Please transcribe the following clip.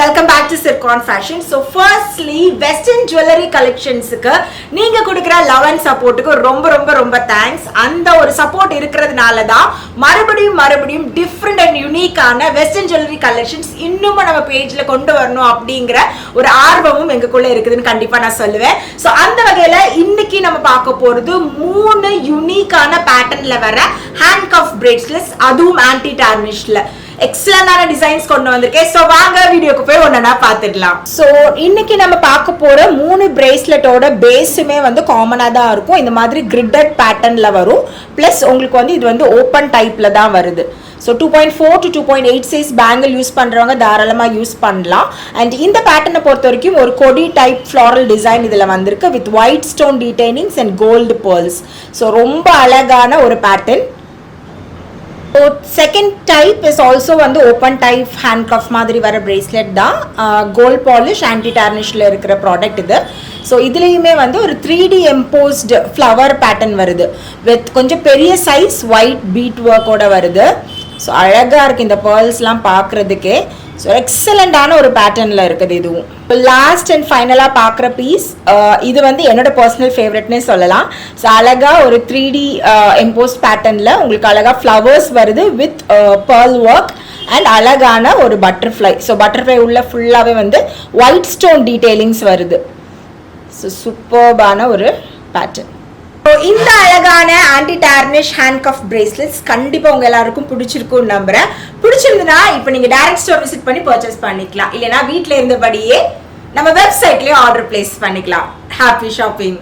Welcome back to Zircon fashion. So firstly western jewellery கலெக்ஷன்ஸுக்கு நீங்கள் கொடுக்குற லவ் அண்ட் சப்போர்ட்டுக்கு ரொம்ப ரொம்ப ரொம்ப தேங்க்ஸ். அந்த ஒரு சப்போர்ட் இருக்கிறதுனால தான் மறுபடியும் டிஃப்ரெண்ட் அண்ட் யூனிக்கான வெஸ்டர்ன் ஜுவல்லரி கலெக்ஷன்ஸ் இன்னும் நம்ம பேஜில் கொண்டு வரணும் அப்படிங்கிற ஒரு ஆர்வமும் எங்களுக்குள்ளே இருக்குதுன்னு கண்டிப்பாக நான் சொல்லுவேன். ஸோ அந்த வகையில் இன்னைக்கு நம்ம பார்க்க போகிறது 3 யூனிக்கான பேட்டர்னில் வர ஹேண்ட் கஃப் பிரேஸ்லெட்ஸ், அதுவும் ஆன்டி டார்னிஷ்ல எக்ஸலண்டான டிசைன்ஸ் கொண்டு வந்திருக்கேன். ஸோ வாங்க வீடியோக்கு போய் ஒன்னா பார்த்துடலாம். ஸோ இன்னைக்கு நம்ம பார்க்க போற 3 பிரேஸ்லெட்டோட பேஸுமே வந்து காமனாக தான் இருக்கும். இந்த மாதிரி கிரிட்டட் பேட்டர்ன்ல வரும். பிளஸ் உங்களுக்கு வந்து இது வந்து ஓப்பன் டைப்ல தான் வருது. So 2.4 to 2.8 size bangle use பண்ணுறவங்க தாராளமாக யூஸ் பண்ணலாம். அண்ட் இந்த பேட்டர்னை பொறுத்த வரைக்கும் ஒரு கொடி டைப் ஃப்ளாரல் டிசைன் இதில் வந்திருக்கு with white stone detailings and gold pearls. So ரொம்ப அழகான ஒரு pattern. Second type is also வந்து ஓப்பன் டைப் ஹேண்ட் கஃப் மாதிரி வர பிரேஸ்லெட் தான். கோல்ட் பாலிஷ் ஆன்டி டார்னிஷ்ல இருக்கிற ப்ராடக்ட் இது. ஸோ இதுலேயுமே வந்து ஒரு 3D எம்போஸ்டு ஃப்ளவர் பேட்டர்ன் வருது வித் கொஞ்சம் பெரிய சைஸ் ஒயிட் பீட் ஒர்க்கோட வருது. ஸோ அழகாக இருக்குது இந்த பேர்ல்ஸ்லாம் பார்க்குறதுக்கே. ஸோ எக்ஸலண்டான ஒரு பேட்டர்னில் இருக்குது இதுவும். லாஸ்ட் அண்ட் ஃபைனலாக பார்க்குற பீஸ் இது வந்து என்னோட பர்சனல் ஃபேவரட்னே சொல்லலாம். ஸோ அழகாக ஒரு 3D எம்போஸ்ட் பேட்டர்னில் உங்களுக்கு அழகாக ஃப்ளவர்ஸ் வருது வித் பேர்ல் ஒர்க் அண்ட் அழகான ஒரு பட்டர்ஃப்ளை. ஸோ பட்டர்ஃப்ளை உள்ள ஃபுல்லாகவே வந்து ஒயிட் ஸ்டோன் டீடைலிங்ஸ் வருது. ஸோ சூப்பர்பான ஒரு பேட்டர்ன். இந்த அழகான anti tarnish hand cuff bracelets கண்டிப்பா உங்க எல்லாருக்கும் பிடிச்சிருக்கும்னு நம்புறேன். பிடிச்சிருந்ததுன்னா இப்போ நீங்க டைரக்ட் ஸ்டோர் விசிட் பண்ணி பர்ச்சேஸ் பண்ணிக்கலாம். இல்லைன்னா வீட்டில் இருந்தபடியே நம்ம வெப்சைட்லயே ஆர்டர் பிளேஸ் பண்ணிக்கலாம். Happy shopping.